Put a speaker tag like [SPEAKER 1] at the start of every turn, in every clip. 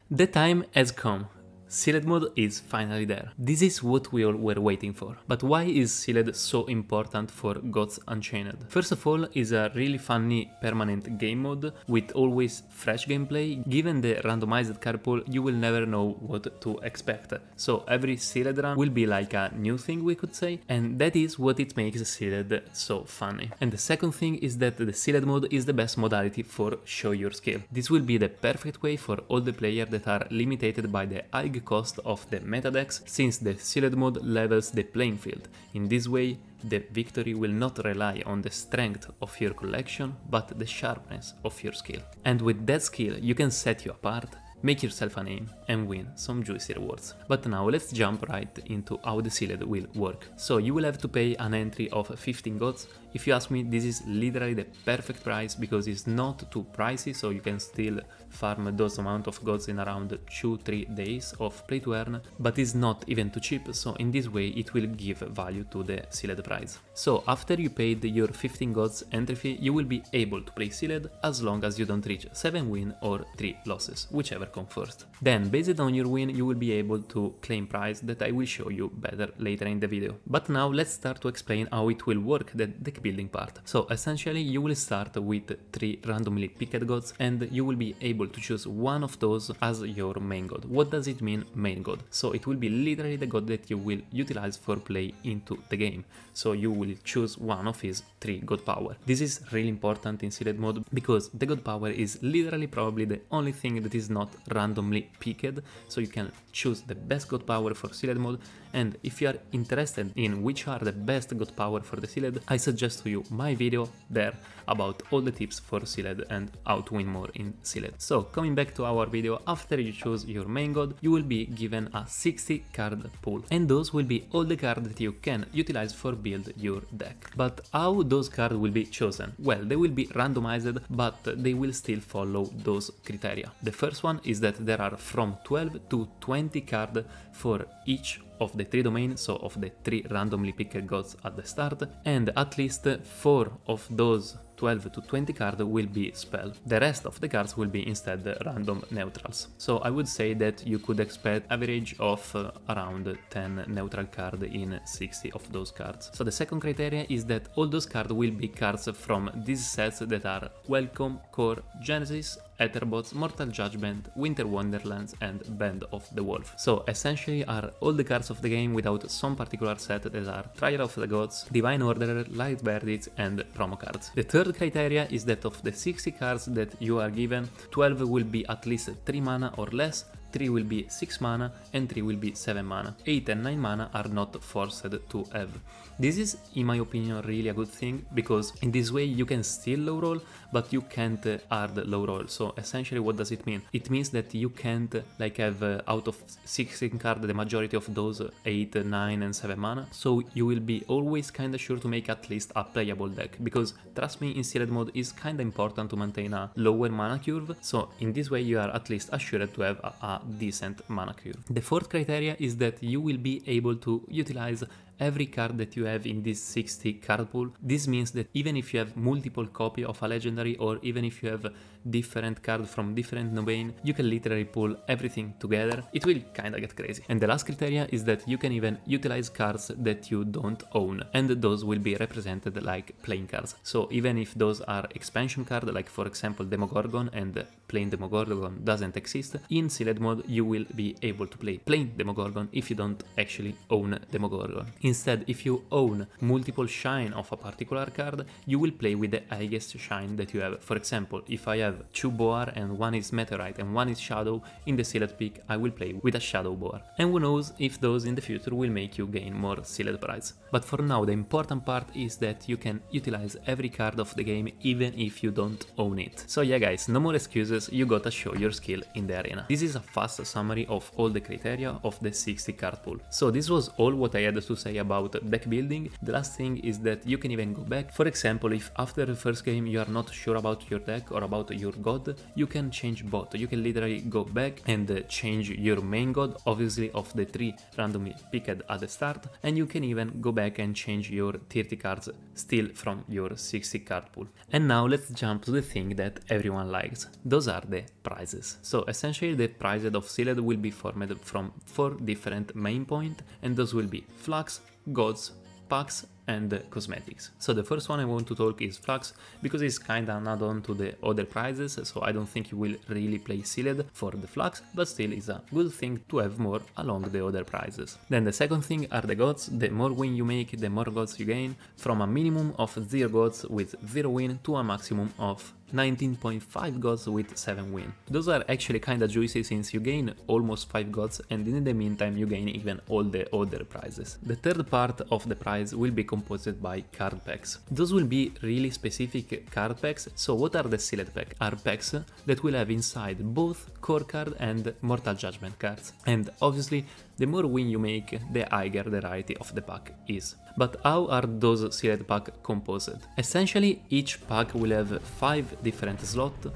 [SPEAKER 1] The time has come. Sealed mode is finally there. This is what we all were waiting for. But why is sealed so important for Gods Unchained? First of all, is a really funny permanent game mode with always fresh gameplay. Given the randomized card pool, you will never know what to expect. So every sealed run will be like a new thing, we could say, and that is what it makes sealed so funny. And the second thing is that the sealed mode is the best modality for show your skill. This will be the perfect way for all the players that are limited by the high cost of the meta decks, since the sealed mode levels the playing field. In this way, the victory will not rely on the strength of your collection, but the sharpness of your skill. And with that skill, you can set you apart, make yourself a name, and win some juicy rewards. But now let's jump right into how the sealed will work. So you will have to pay an entry of 15 gods. If you ask me, this is literally the perfect price because it's not too pricey, so you can still farm those amount of gods in around 2-3 days of play to earn, but it's not even too cheap, so in this way it will give value to the sealed price. So after you paid your 15 gods entry fee, you will be able to play sealed as long as you don't reach 7 wins or 3 losses, whichever comes first. Then based on your win, you will be able to claim prize that I will show you better later in the video. But now let's start to explain how it will work, the deck building part. So essentially you will start with 3 randomly picked gods and you will be able to choose one of those as your main god. What does it mean, main god? So it will be literally the god that you will utilize for play into the game. So you will choose one of his 3 god power. This is really important in sealed mode because the god power is literally probably the only thing that is not randomly picked, so you can choose the best god power for sealed mode. And if you are interested in which are the best god power for the sealed, I suggest to you my video there about all the tips for sealed and how to win more in sealed. So coming back to our video, after you choose your main god, you will be given a 60 card pool, and those will be all the cards that you can utilize for build your deck. But how those cards will be chosen? Well, they will be randomized, but they will still follow those criteria. The first one is that there are from 12 to 20 cards for each of the 3 domains, so of the 3 randomly picked gods at the start, and at least 4 of those 12 to 20 cards will be spell. The rest of the cards will be instead random neutrals. So I would say that you could expect average of around 10 neutral cards in 60 of those cards. So the second criteria is that all those cards will be cards from these sets that are Welcome, Core, Genesis, Etherbots, Mortal Judgment, Winter Wonderlands, and Band of the Wolf. So essentially are all the cards of the game without some particular set that are Trial of the Gods, Divine Order, Light Verdicts, and promo cards. The third criteria is that of the 60 cards that you are given, 12 will be at least 3 mana or less, 3 will be 6 mana, and 3 will be 7 mana. 8 and 9 mana are not forced to have. This is, in my opinion, really a good thing, because in this way you can still low roll, but you can't hard low roll. So essentially what does it mean? It means that you can't like have out of 16 cards the majority of those 8, 9 and 7 mana. So you will be always kinda sure to make at least a playable deck, because trust me, in sealed mode is kinda important to maintain a lower mana curve. So in this way you are at least assured to have a decent mana curve. The fourth criteria is that you will be able to utilize every card that you have in this 60 card pool. This means that even if you have multiple copy of a legendary, or even if you have different cards from different domain, you can literally pull everything together. It will kinda get crazy. And the last criteria is that you can even utilize cards that you don't own, and those will be represented like playing cards. So even if those are expansion cards, like for example Demogorgon, and plain Demogorgon doesn't exist, in sealed mode you will be able to play plain Demogorgon if you don't actually own Demogorgon. Instead, if you own multiple shine of a particular card, you will play with the highest shine that you have. For example, if I have 2 Boar and 1 is Meteorite and 1 is Shadow, in the sealed pick I will play with a Shadow Boar. And who knows if those in the future will make you gain more sealed prize. But for now, the important part is that you can utilize every card of the game even if you don't own it. So yeah guys, no more excuses, you gotta show your skill in the arena. This is a fast summary of all the criteria of the 60 card pool. So this was all what I had to say about deck building. The last thing is that you can even go back. For example, if after the first game you are not sure about your deck or about your god, you can change both. You can literally go back and change your main god, obviously of the 3 randomly picked at the start, and you can even go back and change your 30 cards still from your 60 card pool. And now let's jump to the thing that everyone likes. Those are the prizes. So essentially the prizes of Sealed will be formed from 4 different main points, and those will be Flux, Gods, Packs and cosmetics. So the first one I want to talk is Flux, because it's kinda an add-on to the other prizes, so I don't think you will really play Sealed for the Flux, but still is a good thing to have more along the other prizes. Then the second thing are the gods. The more win you make, the more gods you gain, from a minimum of 0 gods with 0 win to a maximum of 19.5 gods with 7 win. Those are actually kinda juicy since you gain almost 5 gods and in the meantime you gain even all the other prizes. The third part of the prize will be composed by card packs. Those will be really specific card packs. So what are the Sealed pack? Are packs that will have inside both core card and Mortal Judgment cards. And obviously the more win you make, the higher the rarity of the pack is. But how are those Sealed packs composed? Essentially each pack will have 5 different slots,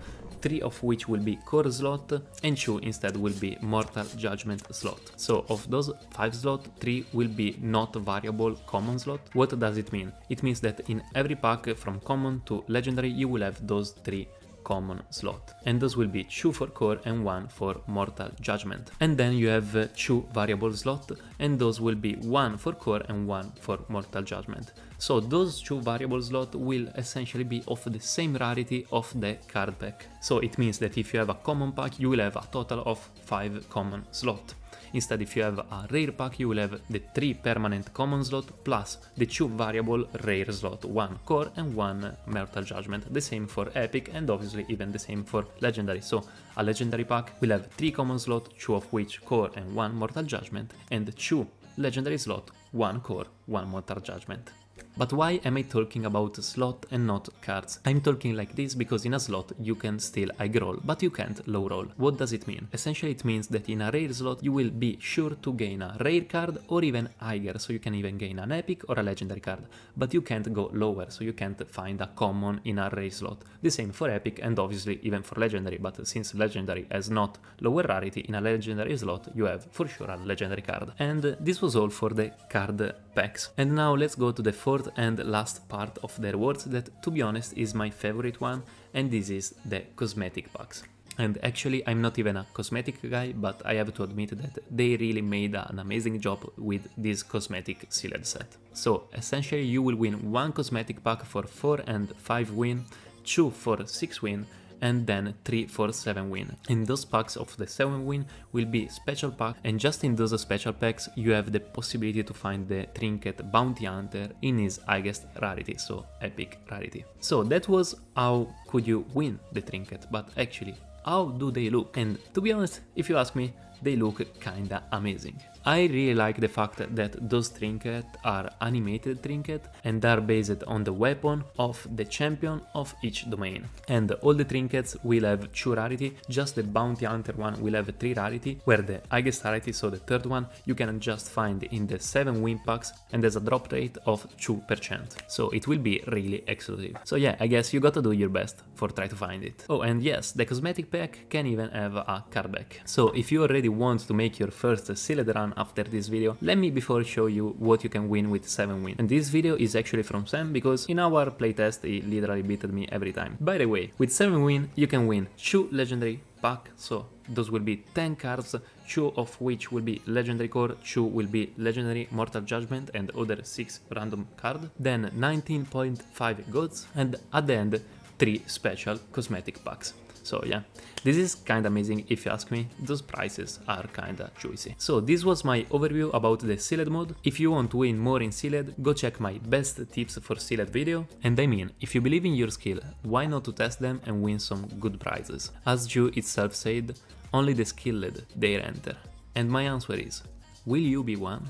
[SPEAKER 1] 3 of which will be core slot and 2 instead will be Mortal Judgment slot. So of those 5 slots, 3 will be not variable common slot. What does it mean? It means that in every pack from common to legendary you will have those 3 common slot, and those will be 2 for core and 1 for Mortal Judgment. And then you have 2 variable slot, and those will be 1 for core and 1 for Mortal Judgment. So those 2 variable slots will essentially be of the same rarity of the card pack. So it means that if you have a common pack you will have a total of 5 common slot. Instead, if you have a rare pack, you will have the 3 permanent common slot plus the 2 variable rare slot, 1 core and 1 Mortal Judgment. The same for epic and obviously even the same for legendary. So a legendary pack will have 3 common slot, 2 of which core and 1 Mortal Judgment, and 2 legendary slot, 1 core, 1 Mortal Judgment. But why am I talking about slot and not cards? I'm talking like this because in a slot you can still high roll, but you can't low roll. What does it mean? Essentially it means that in a rare slot you will be sure to gain a rare card or even higher, so you can even gain an epic or a legendary card, but you can't go lower, so you can't find a common in a rare slot. The same for epic and obviously even for legendary, but since legendary has not lower rarity, in a legendary slot you have for sure a legendary card. And this was all for the card packs. And now let's go to the fourth and last part of the rewards that, to be honest, is my favorite one, and this is the cosmetic packs. And actually I'm not even a cosmetic guy, but I have to admit that they really made an amazing job with this cosmetic Sealed set. So essentially you will win 1 cosmetic pack for 4 and 5 win, 2 for 6 win, and then 3 for 7 win. In those packs of the 7 win will be special pack, and just in those special packs you have the possibility to find the trinket Bounty Hunter in his highest rarity, so epic rarity. So that was how could you win the trinket, but actually how do they look? And to be honest, if you ask me, they look kinda amazing. I really like the fact that those trinkets are animated trinkets and are based on the weapon of the champion of each domain. And all the trinkets will have 2 rarity, just the Bounty Hunter one will have 3 rarity, where the highest rarity, so the third one, you can just find in the 7 win packs and there's a drop rate of 2%. So it will be really exclusive. So yeah, I guess you gotta do your best for try to find it. Oh, and yes, the cosmetic pack can even have a card back. So if you already want to make your first Sealed run after this video, let me before show you what you can win with 7 win. And this video is actually from Sam, because in our playtest he literally beated me every time. By the way, with 7 win you can win 2 legendary pack, so those will be 10 cards, 2 of which will be legendary core, 2 will be legendary Mortal Judgment and other 6 random card, then 19.5 gods, and at the end 3 special cosmetic packs. So yeah, this is kinda amazing if you ask me, those prices are kinda juicy. So this was my overview about the Sealed mode. If you want to win more in Sealed, go check my best tips for Sealed video. And I mean, if you believe in your skill, why not to test them and win some good prizes? As Ju itself said, only the skilled dare enter. And my answer is, will you be one?